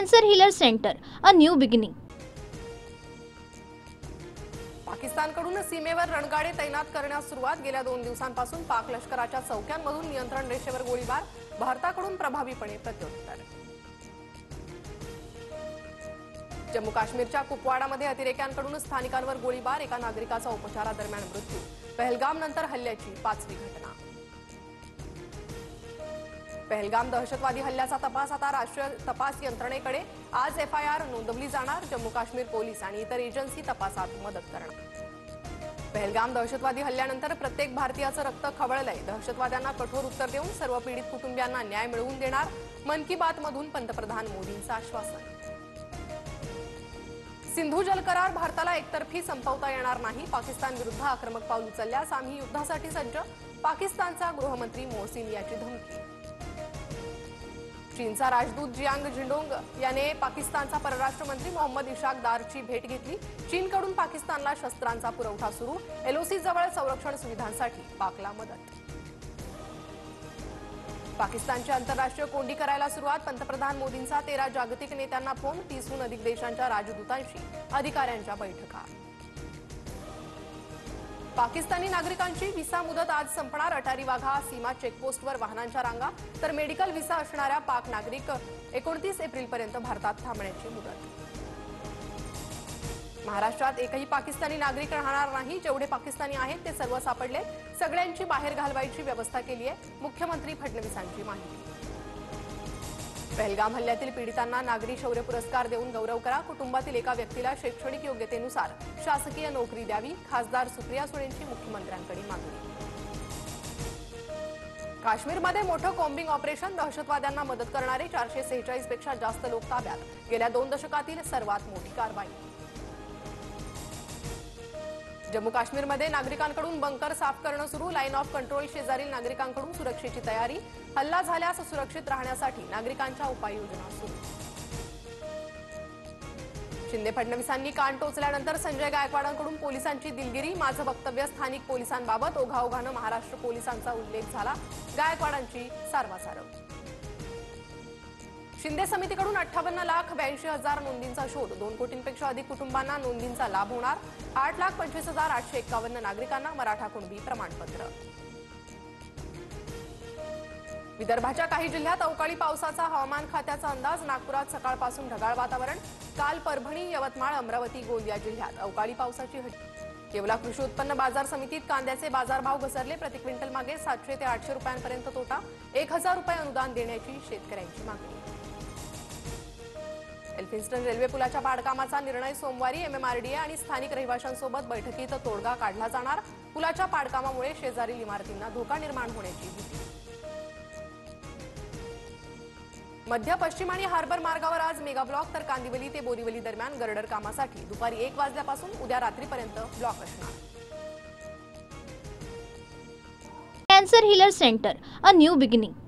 Cancer healer centre, a new beginning. पाकिस्तानकडून सीमेवर रणगाडे तैनात करण्यास सुरुवात। गेल्या 2 दिवसांपासून पाक लष्कराच्या चौक्यांमधून नियंत्रण रेषेवर गोळीबार, भारताकडून प्रभावीपणे प्रत्युत्तर। जम्मू काश्मीरच्या कुपवाडामध्ये अतिरेक्यांकडून स्थानिकांवर गोळीबार, एका नागरिकाचा उपचारादरम्यान मृत्यू। पहलगाम नंतर हल्ल्याची 5वी घटना। पहलगाम दहशतवादी हल्ल्याचा तपास आता राष्ट्रीय तपास यंत्रणेकडे। आज एफआयआर नोंदवली जाणार। जम्मू काश्मीर पोलीस आणि इतर एजन्सी तपासात मदत करणार। पहलगाम दहशतवादी हल्ल्यानंतर प्रत्येक भारतीयाचं रक्त खवळलंय। दहशतवाद्यांना कठोर उत्तर देऊन सर्व पीडित कुटुंबियांना न्याय मिळवून देणार। मन की बात मधून पंतप्रधान मोदींचं आश्वासन। सिंधू जल करार भारताला एकतर्फी संपवता येणार नाही। पाकिस्तान विरुद्ध आक्रमक पाऊल उचलल्यास आम्ही युद्धासाठी सज्ज। पाकिस्तानचा गृहमंत्री मोहसिन याची धमकी। चीनचा राजदूत जियांग झिंडोंग याने पाकिस्तानचा परराष्ट्र मंत्री मोहम्मद इशाक दारची भेट घेतली। चीनकडून पाकिस्तानला शस्त्रांचा पुरवठा सुरू। एलओसी जवळ संरक्षण सुविधांसाठी पाकला मदत। पाकिस्तानची आंतरराष्ट्रीय कोंडी करायला सुरुवात। पंतप्रधान मोदींचा 13 जागतिक नेत्यांना फोन। 30हून अधिक देशांच्या राजदूतांशी अधिकाऱ्यांच्या बैठका। पाकिस्तानी नागरिकांची व्हिसा मुदत आज संपणार। अटारी वाघा सीमा चेकपोस्टवर वाहनांच्या रांगा, तर मेडिकल व्हिसा असणाऱ्या पाक नागरिक 29 एप्रिलपर्यंत भारतात थांबण्याची मुदत। महाराष्ट्रात एकही पाकिस्तानी नागरिक राहणार नाही। जेवढे पाकिस्तानी आहेत ते सर्व सापडले। सगळ्यांची बाहेर घालवायची व्यवस्था केली आहे। मुख्यमंत्री फडणवीसांची माहिती। पहलगाम हल्ल्यातील पीडितांना नागरी शौर्य पुरस्कार देऊन गौरव करा। कुटुंबातील एका व्यक्तीला शैक्षणिक योग्यतेनुसार शासकीय नोकरी द्यावी। खासदार सुप्रिया सुळेंची मुख्यमंत्र्यांकडे मागणी। काश्मीरमध्ये मोठं कॉम्बिंग ऑपरेशन। दहशतवाद्यांना मदत करणारे 446 पेक्षा जास्त लोक ताब्यात। गेल्या 2 दशकातील सर्वात मोठी कारवाई। जम्मू काश्मीरमध्ये नागरिकांकडून बंकर साफ करणं सुरू। लाईन ऑफ कंट्रोल शेजारील नागरिकांकडून सुरक्षेची तयारी। हल्ला झाल्यास सुरक्षित राहण्यासाठी नागरिकांच्या उपाययोजना सुरू। शिंदे फडणवीसांनी कान टोचल्यानंतर संजय गायकवाडांकडून पोलिसांची दिलगिरी। माझं वक्तव्य स्थानिक पोलिसांबाबत ओघाओघानं महाराष्ट्र पोलिसांचा उल्लेख झाला। गायकवाडांची सारवासारव। शिंदे समितीकडून 58,82,000 नोंदींचा शोध। 2 कोटींपेक्षा अधिक कुटुंबांना नोंदींचा लाभ होणार। 8,25,851 नागरिकांना मराठा कुणबी प्रमाणपत्र। विदर्भाच्या काही जिल्ह्यात अवकाळी पावसाचा हवामान खात्याचा अंदाज। नागपुरात सकाळपासून ढगाळ वातावरण। काल परभणी, यवतमाळ, अमरावती, गोंदिया जिल्ह्यात अवकाळी पावसाची हजेरी। येवला कृषी उत्पन्न बाजार समितीत कांद्याचे बाजारभाव घसरले। प्रति क्विंटल मागे 700 ते 800 रुपयांपर्यंत तोटा। 1,000 रुपये अनुदान देण्याची शेतकऱ्यांची मागणी। एल्फिन्स्टन रेल्वे पुलाच्या पाडकामाचा निर्णय सोमवारी। एमएमआरडीए आणि स्थानिक रहिवाशांसोबत बैठकीत तोडगा काढला जाणार। पुलाच्या पाडकामामुळे शेजारील इमारतींना धोका निर्माण होण्याची भीती। मध्य पश्चिम आणि हार्बर मार्गावर आज मेगा ब्लॉक, तर कांदिवली ते बोरीवली दरम्यान गर्डर कामासाठी दुपारी 1 वाजल्यापासून उद्या रात्रीपर्यंत ब्लॉक असणार। Cancer healer centre, a new beginning.